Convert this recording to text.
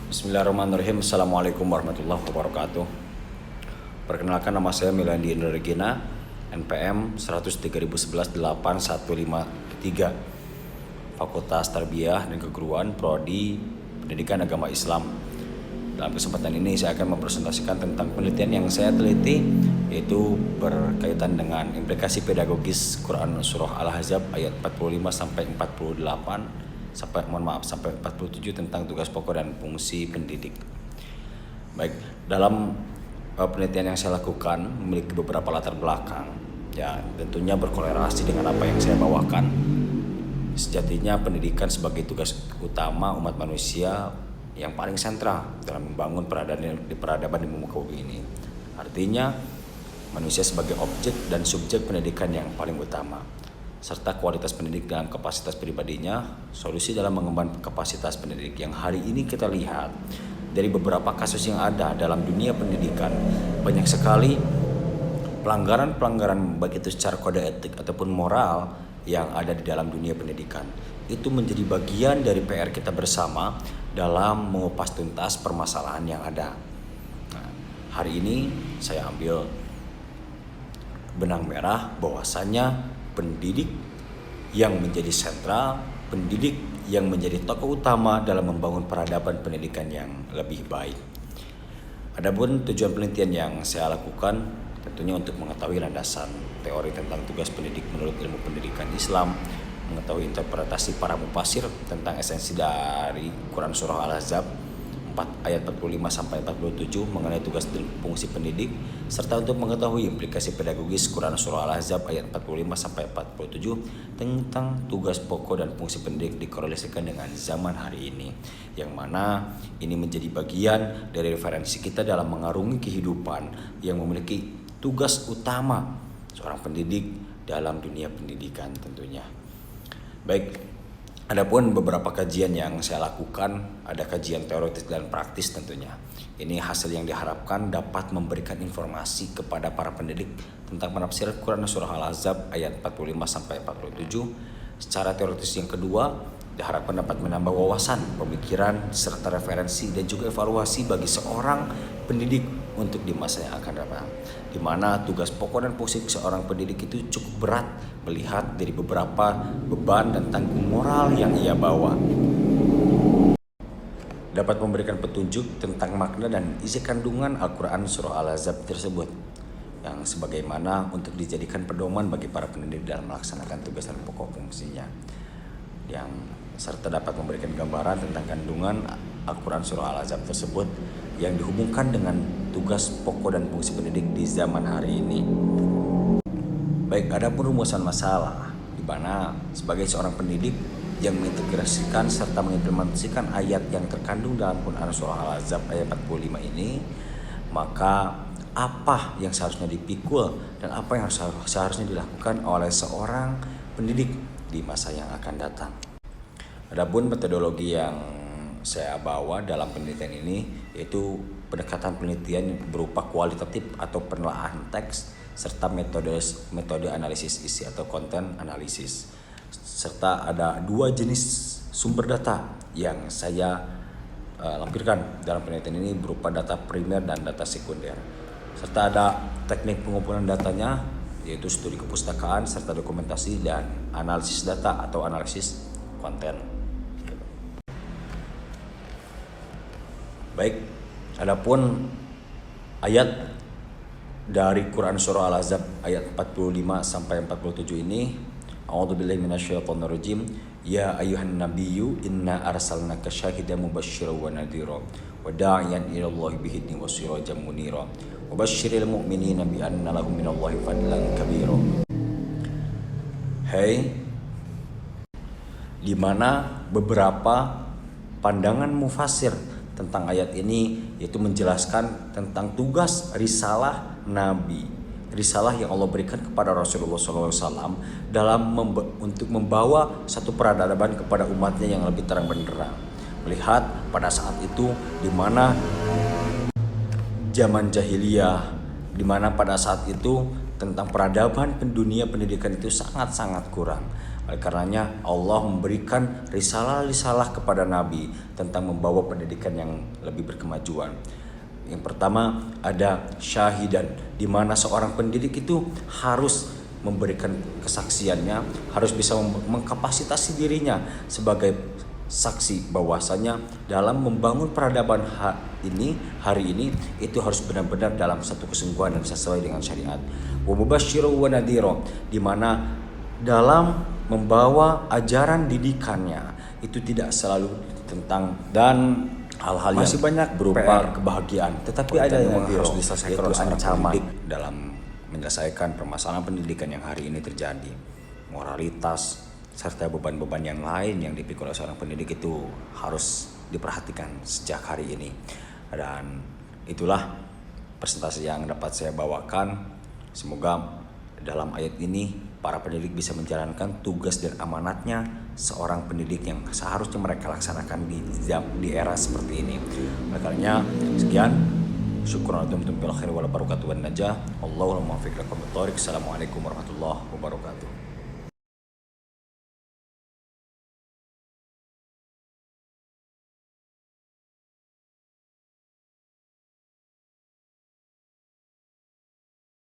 Bismillahirrahmanirrahim. Assalamualaikum warahmatullahi wabarakatuh. Perkenalkan, nama saya Milandi Indra Regina, NPM 103.11.8153, Fakultas Tarbiyah dan Keguruan, Prodi Pendidikan Agama Islam. Dalam kesempatan ini saya akan mempresentasikan tentang penelitian yang saya teliti, yaitu berkaitan dengan implikasi pedagogis Quran Surah Al-Ahzab ayat 45 sampai 48 sampai 47 tentang tugas pokok dan fungsi pendidik. Baik, dalam penelitian yang saya lakukan memiliki beberapa latar belakang, ya tentunya berkorelasi dengan apa yang saya bawakan. Sejatinya pendidikan sebagai tugas utama umat manusia yang paling sentral dalam membangun peradaban di muka bumi ini. Artinya manusia sebagai objek dan subjek pendidikan yang paling utama, serta kualitas pendidik dalam kapasitas pribadinya, solusi dalam mengembangkan kapasitas pendidik yang hari ini kita lihat dari beberapa kasus yang ada dalam dunia pendidikan. Banyak sekali pelanggaran baik itu secara kode etik ataupun moral yang ada di dalam dunia pendidikan. Itu menjadi bagian dari PR kita bersama dalam mengupas tuntas permasalahan yang ada. Nah, hari ini saya ambil benang merah bahwasanya pendidik yang menjadi sentral, pendidik yang menjadi tokoh utama dalam membangun peradaban pendidikan yang lebih baik. Adapun tujuan penelitian yang saya lakukan tentunya untuk mengetahui landasan teori tentang tugas pendidik menurut ilmu pendidikan Islam, mengetahui interpretasi para mufasir tentang esensi dari Quran Surah Al-Ahzab ayat 45 sampai 47 mengenai tugas dan fungsi pendidik, serta untuk mengetahui implikasi pedagogis Quran Surah Al-Ahzab ayat 45 sampai 47 tentang tugas pokok dan fungsi pendidik dikorelasikan dengan zaman hari ini, yang mana ini menjadi bagian dari referensi kita dalam mengarungi kehidupan yang memiliki tugas utama seorang pendidik dalam dunia pendidikan tentunya. Baik, adapun beberapa kajian yang saya lakukan, ada kajian teoritis dan praktis tentunya. Ini hasil yang diharapkan dapat memberikan informasi kepada para pendidik tentang penafsiran Quran Surah Al-Ahzab ayat 45 sampai 47. Secara teoritis yang kedua, diharapkan dapat menambah wawasan, pemikiran, serta referensi dan juga evaluasi bagi seorang pendidik untuk di masa yang akan datang, di mana tugas pokok dan fungsi seorang pendidik itu cukup berat melihat dari beberapa beban dan tanggung moral yang ia bawa. Dapat memberikan petunjuk tentang makna dan isi kandungan Al-Quran Surah Al-Ahzab tersebut, yang sebagaimana untuk dijadikan pedoman bagi para pendidik dalam melaksanakan tugas dan pokok fungsinya, yang serta dapat memberikan gambaran tentang kandungan Al-Quran Surah Al-Ahzab tersebut yang dihubungkan dengan tugas pokok dan fungsi pendidik di zaman hari ini. Baik, ada perumusan masalah di mana sebagai seorang pendidik yang mengintegrasikan serta mengimplementasikan ayat yang terkandung dalam Quran Surah Al-Ahzab ayat 45 ini, maka apa yang seharusnya dipikul dan apa yang seharusnya dilakukan oleh seorang pendidik di masa yang akan datang. Adapun metodologi yang saya bawa dalam penelitian ini yaitu pendekatan penelitian berupa kualitatif atau penelaahan teks, serta metode analisis isi atau konten analisis, serta ada dua jenis sumber data yang saya lampirkan dalam penelitian ini berupa data primer dan data sekunder, serta ada teknik pengumpulan datanya yaitu studi kepustakaan serta dokumentasi dan analisis data atau analisis konten. Baik, adapun ayat dari Quran Surah Al-Ahzab ayat 45 sampai 47 ini, A'udzubillahi minasyaitonirrajim. Ya ayyuhan nabiyyu inna arsalnaka syahidan mubasysyiran wa nadhira wa da'iyan ila Allahi bi'idznihi wa sirajan munira wa basyiril mu'minina bi anna lahum minallahi fadlan kabira. Di mana beberapa pandangan mufasir tentang ayat ini yaitu menjelaskan tentang tugas risalah Nabi, risalah yang Allah berikan kepada Rasulullah SAW dalam untuk membawa satu peradaban kepada umatnya yang lebih terang benderang. Melihat pada saat itu di mana zaman jahiliyah, di mana pada saat itu tentang peradaban dunia pendidikan itu sangat-sangat kurang. Oleh karenanya Allah memberikan risalah-risalah kepada Nabi tentang membawa pendidikan yang lebih berkemajuan. Yang pertama ada syahidan, di mana seorang pendidik itu harus memberikan kesaksiannya, harus bisa mengkapasitasi dirinya sebagai saksi bahwasanya dalam membangun peradaban hari ini itu harus benar-benar dalam satu kesungguhan dan sesuai dengan syariat. Wa mubasysyiran wa nadhira, di mana dalam membawa ajaran didikannya itu tidak selalu tentang dan hal-hal yang masih banyak berupa kebahagiaan, tetapi ada yang harus diselesaikan oleh seorang pendidik dalam menyelesaikan permasalahan pendidikan yang hari ini terjadi. Moralitas serta beban-beban yang lain yang dipikul oleh seorang pendidik itu harus diperhatikan sejak hari ini. Dan itulah presentasi yang dapat saya bawakan. Semoga dalam ayat ini para pendidik bisa menjalankan tugas dan amanatnya seorang pendidik yang seharusnya mereka laksanakan di era seperti ini. Makanya sekian, syukur alhamdulillah bil khair wal barakatuh wan najah. Allahumma muwaffiq lakum. Assalamualaikum warahmatullahi wabarakatuh.